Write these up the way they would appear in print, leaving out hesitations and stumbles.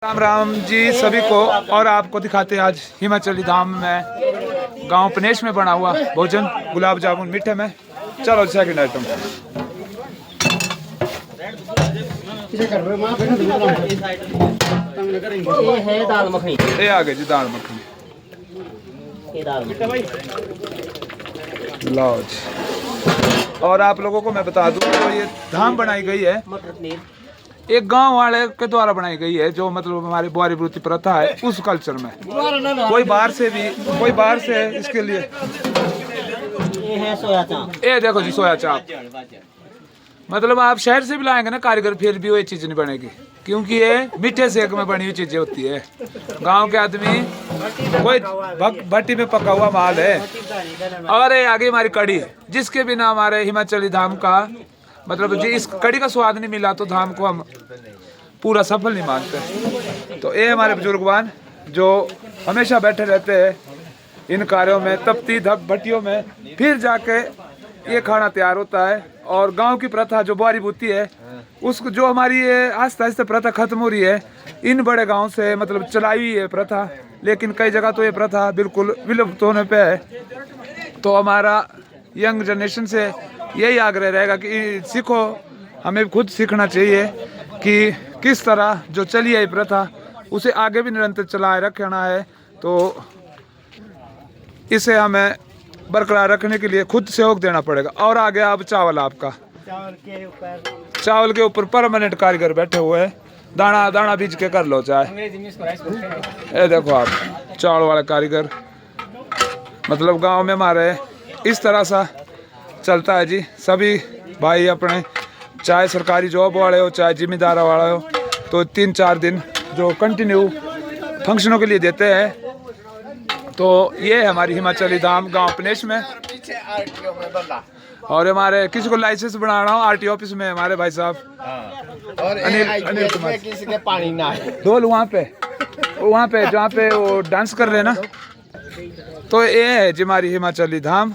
राम राम जी सभी को। और आपको दिखाते हैं आज हिमाचली धाम में गांव पनेश में बना हुआ भोजन गुलाब जामुन मीठे में। चलो सेकंड आइटम ये है दाल मखनी। ये आ गए जी दाल मखनी। ये दाल मखनी लो जी। और आप लोगों को मैं बता दूं तो ये धाम बनाई गई है मटर पनीर एक गांव वाले के द्वारा बनाई गई है, जो मतलब हमारी बुआरी वृत्ति प्रथा है उस कल्चर में। कोई बाहर से इसके लिए ये है सोया चाप। ये देखो जी सोया चाप। मतलब आप शहर से भी लाएंगे ना कारीगर फिर भी वो ये चीज नहीं बनेगी, क्योंकि ये मीठे सेक में बनी हुई चीजें होती है। गांव के आदमी कोई भट्टी में पका हुआ माल है। और ये आगे हमारी कड़ी, जिसके बिना हमारे हिमाचली धाम का मतलब जी इस कड़ी का स्वाद नहीं मिला तो धाम को हम पूरा सफल नहीं मानते। तो ये हमारे बुजुर्गवान जो हमेशा बैठे रहते हैं इन कार्यों में, तपती धप भट्टियों में, फिर जाके ये खाना तैयार होता है। और गांव की प्रथा जो बुआरी बुत्ती है उसको जो हमारी ये आस्ते आस्ते प्रथा खत्म हो रही है इन बड़े गांव से मतलब चलाई हुई है प्रथा, लेकिन कई जगह तो ये प्रथा बिल्कुल विलुप्त होने पे है। तो हमारा यंग जनरेशन से यही आग्रह रहेगा कि सीखो, हमें खुद सीखना चाहिए कि किस तरह जो चली आई प्रथा उसे आगे भी निरंतर चलाए रखना है। तो इसे हमें बरकरार रखने के लिए खुद सहयोग देना पड़ेगा। और आगे अब चावल, आपका चावल के ऊपर परमानेंट कारीगर बैठे हुए हैं, दाना दाना बीज के कर लो चाहे। ये देखो आप चावल वाले कारीगर, मतलब गांव में हमारे इस तरह सा चलता है जी। सभी भाई अपने चाहे सरकारी जॉब वाले हो चाहे जिम्मेदार वाले हो तो 3-4 दिन जो कंटिन्यू फंक्शनों के लिए देते हैं। तो ये है हमारी हिमाचली धाम गांव पनेश में। और हमारे किसी को लाइसेंस बनाना हो आरटीओ ऑफिस में हमारे भाई साहब अनिल कुमार किसी के पानी ना है। ढोल वहाँ पे जहाँ पे वो डांस कर रहे ना, तो ये है जी हमारी हिमाचली धाम।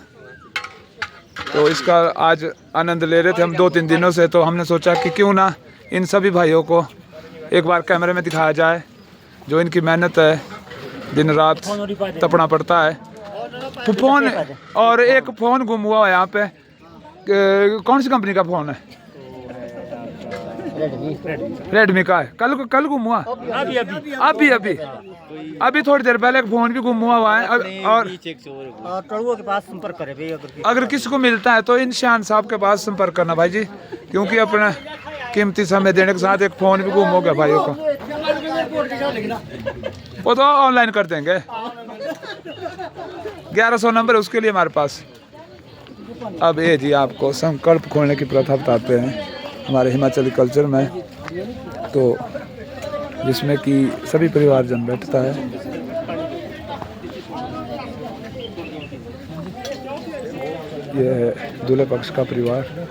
तो इसका आज आनंद ले रहे थे हम 2-3 दिनों से, तो हमने सोचा कि क्यों ना इन सभी भाइयों को एक बार कैमरे में दिखाया जाए, जो इनकी मेहनत है, दिन रात तपना पड़ता है। फोन और एक फ़ोन गुम हुआ है यहाँ पे, कौन सी कंपनी का फ़ोन है? रेडमी का है। कल गुम हुआ, अभी थोड़ी देर पहले एक फ़ोन भी गुम हुआ है। और टड़ुओं के पास संपर्क करें अगर किसी को मिलता है तो इन शान साहब के पास संपर्क करना भाई जी, क्योंकि अपना कीमती समय देने के साथ एक फ़ोन भी गुम हो गया भाइयों का। वो तो ऑनलाइन कर देंगे, 1100 नंबर है उसके लिए हमारे पास। अब ये जी आपको संकल्प खोलने की प्रथा बताते हैं हमारे हिमाचली कल्चर में, तो जिसमें कि सभी परिवारजन बैठता है। ये है दूल्हे पक्ष का परिवार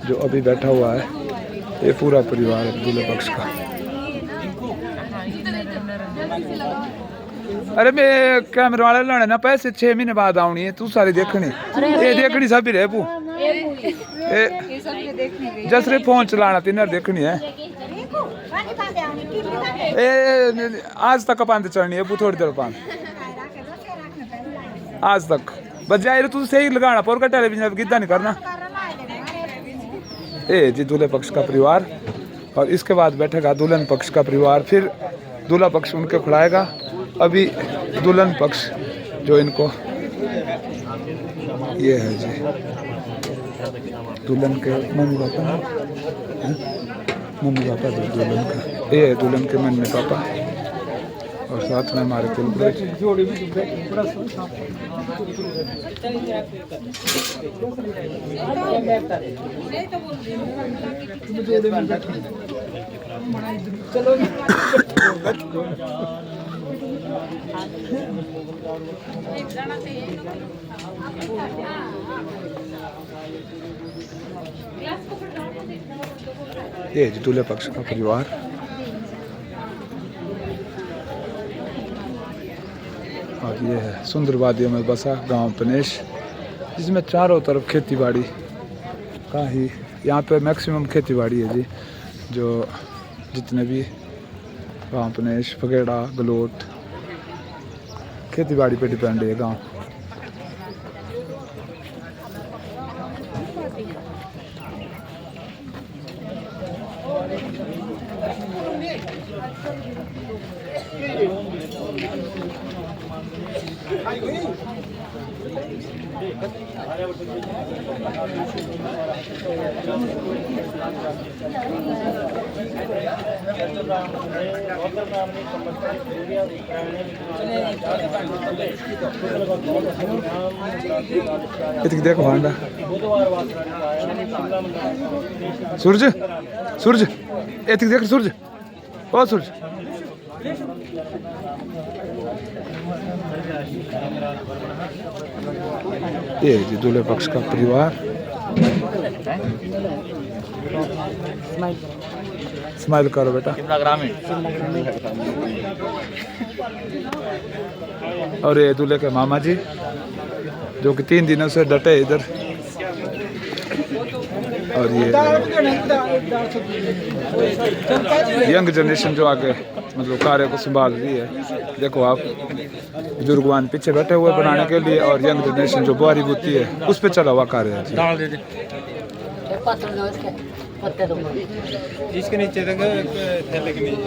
जो अभी बैठा हुआ है, ये पूरा परिवार है दूल्हे पक्ष का। अरे मैं कैमरा वाले लाने ना पैसे 6 महीने बाद आनी है, तू सारी देखनी ये देखनी सभी रहे पू जसरे फोन चलाना तीन देखनी है। ए आज तक पांद चढ़नी है पू, थोड़ी देर पांद आज तक बस जाए तू सही लगाना पोर का टेलीविजन गिद्दा नहीं करना। ए जी दूल्हे पक्ष का परिवार, और इसके बाद बैठेगा दुल्हन पक्ष का परिवार, फिर दूल्हा पक्ष उनके खिलाएगा। अभी दुल्हन पक्ष जो इनको ये है जी दुल्हन के मम्मी पापा, मम्मी पापा जो दुल्हन का, ये है दुल्हन के मम्मी पापा, और साथ में हमारे कुलपुरोहित। ये जी दूल्हे पक्ष का परिवार। और ये है सुंदर वादियों में बसा गांव पनेश, जिसमें चारों तरफ खेती बाड़ी का ही, यहाँ पे मैक्सिमम खेती बाड़ी है जी। जो जितने भी पापनेश फगेड़ा गलोट खेती बाड़ी पे डिपेंड है गाँव। देखो भांडा सूरज सूरज एतिक देख सूरज ओ सूरज ये जी दूल्हे पक्ष का परिवार। स्माइल करो बेटा। और ये दूल्हे के मामा जी जो कि 3 दिनों से डटे इधर। और ये यंग जनरेशन जो आगे मतलब कार्य को संभाल रही है। देखो आप बुजुर्गवान पीछे बैठे हुए बनाने के लिए और यंग जनरेशन जो बुआरी बुती है उस पे चला हुआ कार्य है। इसके नीचे तक थैले के नीचे